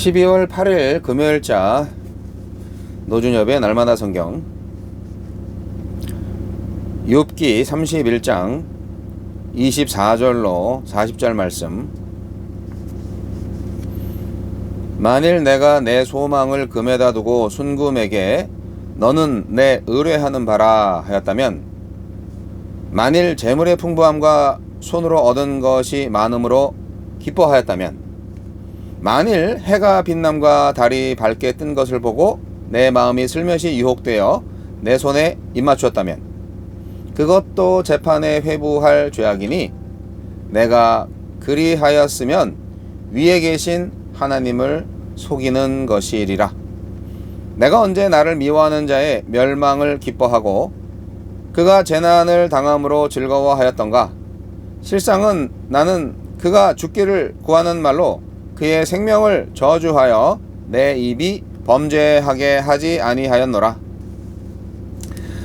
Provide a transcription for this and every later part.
12월 8일 금요일자 노준엽의 날마다 성경 욥기 31장 24절로 40절 말씀. 만일 내가 내 소망을 금에다 두고 순금에게 너는 내 의뢰하는 바라 하였다면, 만일 재물의 풍부함과 손으로 얻은 것이 많음으로 기뻐하였다면, 만일 해가 빛남과 달이 밝게 뜬 것을 보고 내 마음이 슬며시 유혹되어 내 손에 입맞추었다면, 그것도 재판에 회부할 죄악이니 내가 그리하였으면 위에 계신 하나님을 속이는 것이리라. 내가 언제 나를 미워하는 자의 멸망을 기뻐하고 그가 재난을 당함으로 즐거워하였던가? 실상은 나는 그가 죽기를 구하는 말로 그의 생명을 저주하여 내 입이 범죄하게 하지 아니하였노라.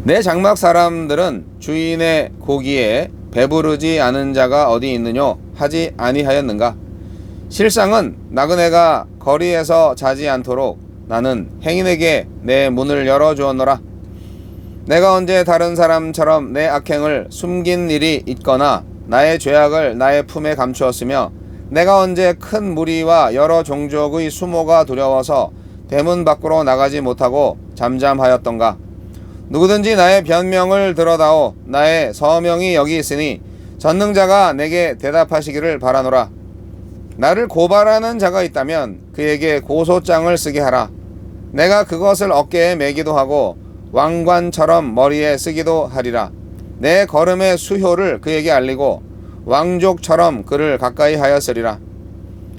내 장막 사람들은 주인의 고기에 배부르지 않은 자가 어디 있느뇨 하지 아니하였는가? 실상은 나그네가 거리에서 자지 않도록 나는 행인에게 내 문을 열어주었노라. 내가 언제 다른 사람처럼 내 악행을 숨긴 일이 있거나 나의 죄악을 나의 품에 감추었으며, 내가 언제 큰 무리와 여러 종족의 수모가 두려워서 대문 밖으로 나가지 못하고 잠잠하였던가? 누구든지 나의 변명을 들어다오. 나의 서명이 여기 있으니 전능자가 내게 대답하시기를 바라노라. 나를 고발하는 자가 있다면 그에게 고소장을 쓰게 하라. 내가 그것을 어깨에 매기도 하고 왕관처럼 머리에 쓰기도 하리라. 내 걸음의 수효를 그에게 알리고 왕족처럼 그를 가까이 하였으리라.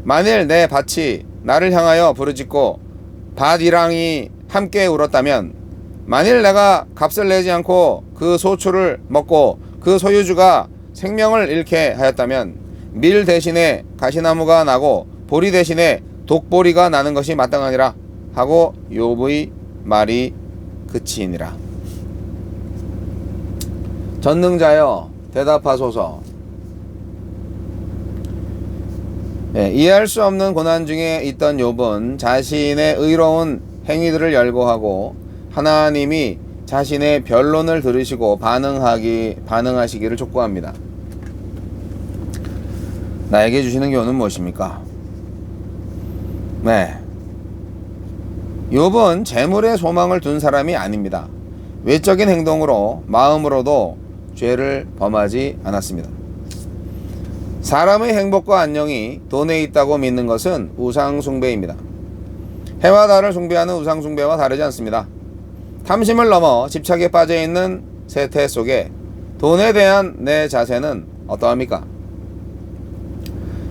만일 내 밭이 나를 향하여 부르짖고 밭이랑이 함께 울었다면, 만일 내가 값을 내지 않고 그 소출을 먹고 그 소유주가 생명을 잃게 하였다면, 밀 대신에 가시나무가 나고 보리 대신에 독보리가 나는 것이 마땅하니라 하고 욥의 말이 그치니라. 전능자여 대답하소서. 이해할 수 없는 고난 중에 있던 욥은 자신의 의로운 행위들을 열거하고 하나님이 자신의 변론을 들으시고 반응하시기를 촉구합니다. 나에게 주시는 교훈은 무엇입니까? 욥은 재물에 소망을 둔 사람이 아닙니다. 외적인 행동으로 마음으로도 죄를 범하지 않았습니다. 사람의 행복과 안녕이 돈에 있다고 믿는 것은 우상숭배입니다. 해와 달을 숭배하는 우상숭배와 다르지 않습니다. 탐심을 넘어 집착에 빠져있는 세태 속에 돈에 대한 내 자세는 어떠합니까?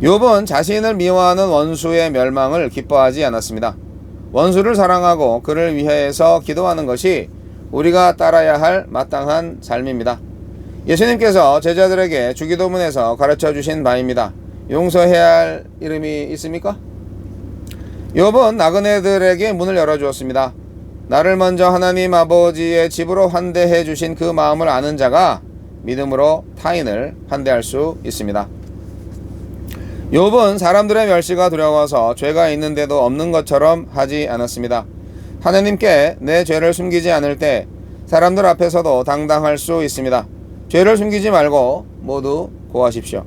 욥은 자신을 미워하는 원수의 멸망을 기뻐하지 않았습니다. 원수를 사랑하고 그를 위해서 기도하는 것이 우리가 따라야 할 마땅한 삶입니다. 예수님께서 제자들에게 주기도문에서 가르쳐 주신 바입니다. 용서해야 할 이름이 있습니까? 욥은 나그네들에게 문을 열어주었습니다. 나를 먼저 하나님 아버지의 집으로 환대해 주신 그 마음을 아는 자가 믿음으로 타인을 환대할 수 있습니다. 욥은 사람들의 멸시가 두려워서 죄가 있는데도 없는 것처럼 하지 않았습니다. 하나님께 내 죄를 숨기지 않을 때 사람들 앞에서도 당당할 수 있습니다. 죄를 숨기지 말고 모두 고하십시오.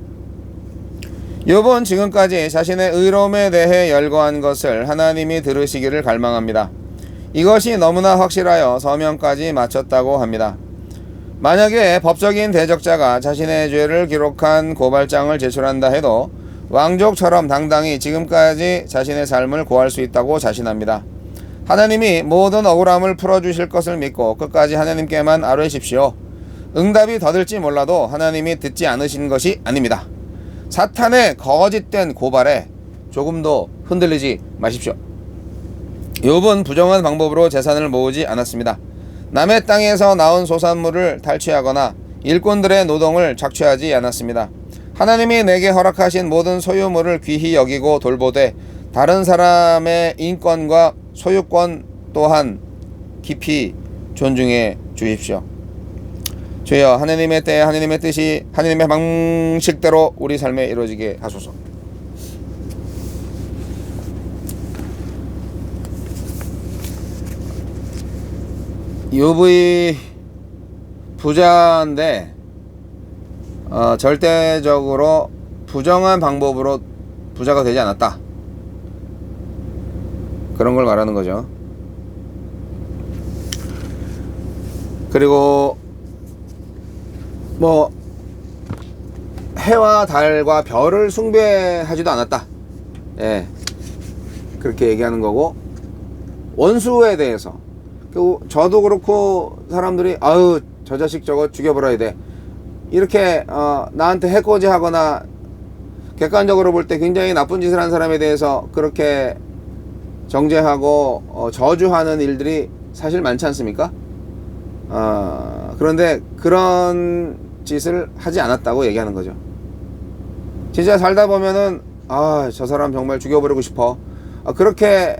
욥은 지금까지 자신의 의로움에 대해 열거한 것을 하나님이 들으시기를 갈망합니다. 이것이 너무나 확실하여 서명까지 마쳤다고 합니다. 만약에 법적인 대적자가 자신의 죄를 기록한 고발장을 제출한다 해도 왕족처럼 당당히 지금까지 자신의 삶을 고할 수 있다고 자신합니다. 하나님이 모든 억울함을 풀어주실 것을 믿고 끝까지 하나님께만 아뢰십시오. 응답이 더딜지 몰라도 하나님이 듣지 않으신 것이 아닙니다. 사탄의 거짓된 고발에 조금도 흔들리지 마십시오. 욥은 부정한 방법으로 재산을 모으지 않았습니다. 남의 땅에서 나온 소산물을 탈취하거나 일꾼들의 노동을 착취하지 않았습니다. 하나님이 내게 허락하신 모든 소유물을 귀히 여기고 돌보되 다른 사람의 인권과 소유권 또한 깊이 존중해 주십시오. 주여, 하나님의 때에 하나님의 뜻이 하나님의 방식대로 우리 삶에 이루어지게 하소서. 욥이 부자인데 절대적으로 부정한 방법으로 부자가 되지 않았다, 그런 걸 말하는 거죠. 그리고 뭐 해와 달과 별을 숭배하지도 않았다, 예, 그렇게 얘기하는 거고, 원수에 대해서 저도 그렇고 사람들이 아유 저 자식 저거 죽여버려야 돼 이렇게 나한테 해코지 하거나 객관적으로 볼 때 굉장히 나쁜 짓을 한 사람에 대해서 그렇게 정죄하고 저주하는 일들이 사실 많지 않습니까? 그런데 그런 짓을 하지 않았다고 얘기하는 거죠. 진짜 살다 보면은 저 사람 정말 죽여버리고 싶어, 그렇게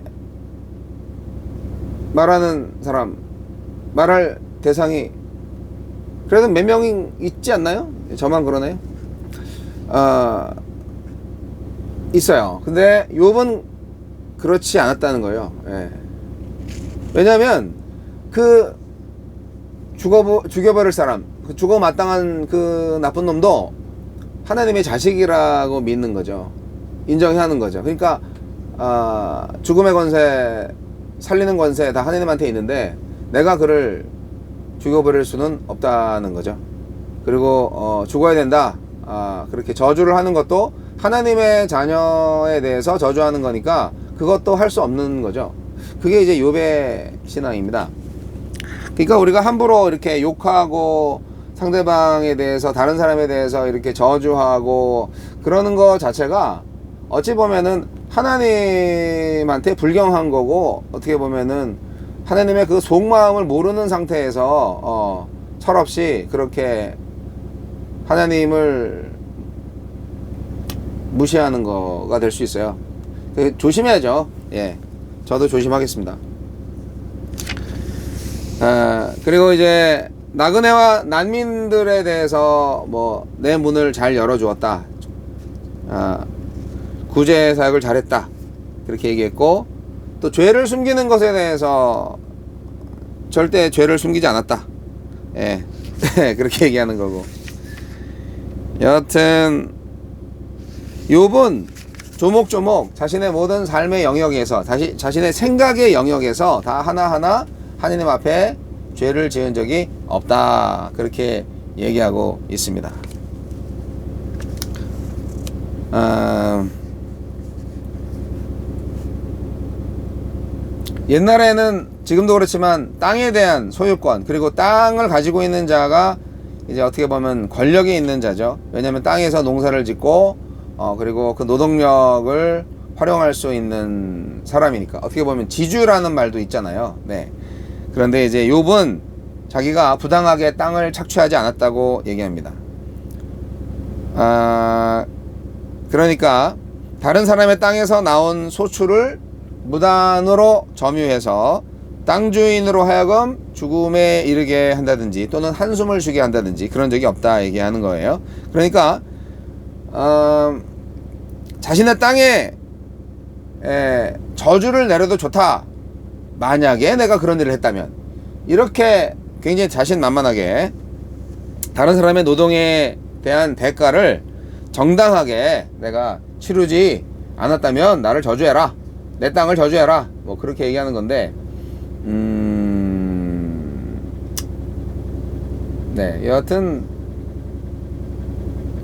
말하는 사람, 말할 대상이 그래도 몇 명이 있지 않나요? 저만 그러나요? 있어요. 근데 욥은 그렇지 않았다는 거예요. 예. 왜냐하면 그 죽여버릴 사람, 그 죽어 마땅한 그 나쁜 놈도 하나님의 자식이라고 믿는 거죠. 인정해야 하는 거죠. 그러니까 죽음의 권세, 살리는 권세 다 하나님한테 있는데 내가 그를 죽여버릴 수는 없다는 거죠. 그리고 죽어야 된다, 그렇게 저주를 하는 것도 하나님의 자녀에 대해서 저주하는 거니까 그것도 할 수 없는 거죠. 그게 이제 욥의 신앙입니다. 그러니까 우리가 함부로 이렇게 욕하고 상대방에 대해서, 다른 사람에 대해서 이렇게 저주하고 그러는 거 자체가 어찌 보면은 하나님한테 불경한 거고, 어떻게 보면은 하나님의 그 속마음을 모르는 상태에서 철없이 그렇게 하나님을 무시하는 거가 될 수 있어요. 조심해야죠. 예, 저도 조심하겠습니다. 그리고 이제 나그네와 난민들에 대해서 뭐 내 문을 잘 열어주었다, 구제 사역을 잘했다, 그렇게 얘기했고, 또 죄를 숨기는 것에 대해서 절대 죄를 숨기지 않았다, 예, 그렇게 얘기하는 거고. 여하튼 욥은 조목조목 자신의 모든 삶의 영역에서, 자신의 생각의 영역에서 다 하나하나 하나님 앞에 죄를 지은 적이 없다, 그렇게 얘기하고 있습니다. 옛날에는, 지금도 그렇지만 땅에 대한 소유권, 그리고 땅을 가지고 있는 자가 이제 어떻게 보면 권력이 있는 자죠. 왜냐하면 땅에서 농사를 짓고 그리고 그 노동력을 활용할 수 있는 사람이니까. 어떻게 보면 지주라는 말도 있잖아요. 네. 그런데 이제 욥은 자기가 부당하게 땅을 착취하지 않았다고 얘기합니다. 그러니까 다른 사람의 땅에서 나온 소출을 무단으로 점유해서 땅 주인으로 하여금 죽음에 이르게 한다든지 또는 한숨을 쉬게 한다든지 그런 적이 없다 얘기하는 거예요. 그러니까 자신의 땅에 저주를 내려도 좋다, 만약에 내가 그런 일을 했다면, 이렇게 굉장히 자신만만하게 다른 사람의 노동에 대한 대가를 정당하게 내가 치르지 않았다면 나를 저주해라, 내 땅을 저주해라, 뭐 그렇게 얘기하는 건데, 네, 여하튼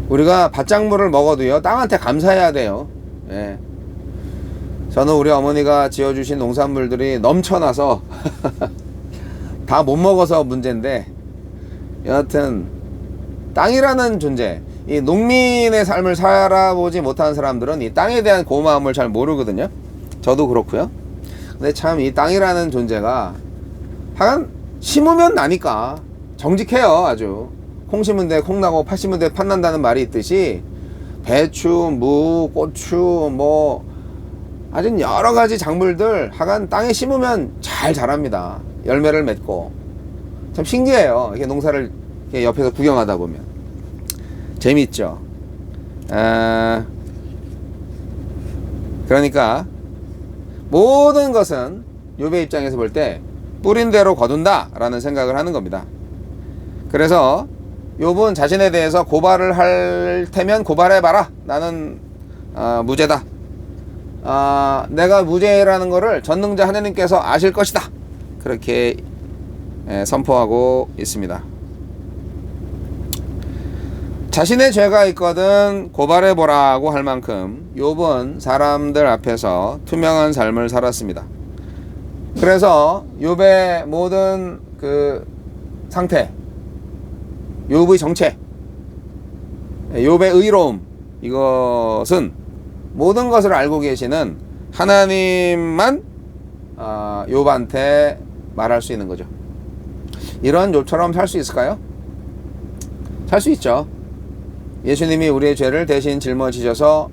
우리가 밭작물을 먹어도요 땅한테 감사해야 돼요. 예. 저는 우리 어머니가 지어주신 농산물들이 넘쳐나서 다 못 먹어서 문제인데, 여하튼 땅이라는 존재, 이 농민의 삶을 살아보지 못한 사람들은 이 땅에 대한 고마움을 잘 모르거든요. 저도 그렇고요. 근데 참 이 땅이라는 존재가 하여간 심으면 나니까 정직해요. 아주 콩 심은 데 콩 나고 팥 심은 데 팥 난다는 말이 있듯이 배추, 무, 고추, 뭐 아주 여러 가지 작물들 하여간 땅에 심으면 잘 자랍니다. 열매를 맺고. 참 신기해요. 이렇게 농사를 이렇게 옆에서 구경하다 보면 재미있죠. 그러니까 모든 것은 욥의 입장에서 볼 때 뿌린 대로 거둔다 라는 생각을 하는 겁니다. 그래서 욥은 자신에 대해서 고발을 할 테면 고발해봐라, 나는 무죄다, 내가 무죄라는 것을 전능자 하나님께서 아실 것이다, 그렇게 선포하고 있습니다. 자신의 죄가 있거든 고발해보라고 할 만큼 욥은 사람들 앞에서 투명한 삶을 살았습니다. 그래서 욥의 모든 그 상태, 욥의 정체, 욥의 의로움, 이것은 모든 것을 알고 계시는 하나님만 욥한테 말할 수 있는 거죠. 이런 욥처럼 살 수 있을까요? 살 수 있죠. 예수님이 우리의 죄를 대신 짊어지셔서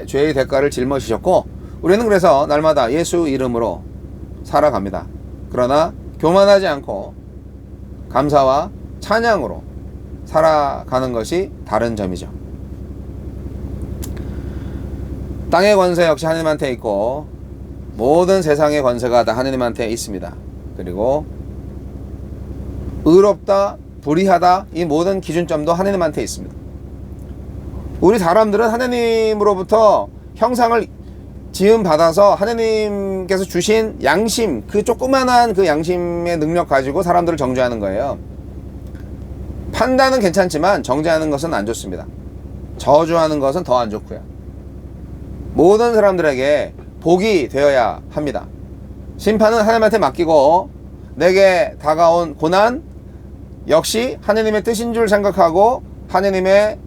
죄의 대가를 짊어지셨고, 우리는 그래서 날마다 예수 이름으로 살아갑니다. 그러나 교만하지 않고 감사와 찬양으로 살아가는 것이 다른 점이죠. 땅의 권세 역시 하나님한테 있고, 모든 세상의 권세가 다 하나님한테 있습니다. 그리고 의롭다, 불의하다, 이 모든 기준점도 하나님한테 있습니다. 우리 사람들은 하나님으로부터 형상을 지음 받아서 하나님께서 주신 양심, 그 조그만한 그 양심의 능력 가지고 사람들을 정죄하는 거예요. 판단은 괜찮지만 정죄하는 것은 안 좋습니다. 저주하는 것은 더 안 좋고요. 모든 사람들에게 복이 되어야 합니다. 심판은 하나님한테 맡기고, 내게 다가온 고난 역시 하나님의 뜻인 줄 생각하고 하나님의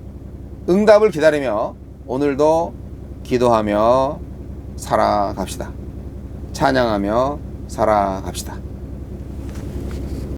응답을 기다리며 오늘도 기도하며 살아갑시다. 찬양하며 살아갑시다.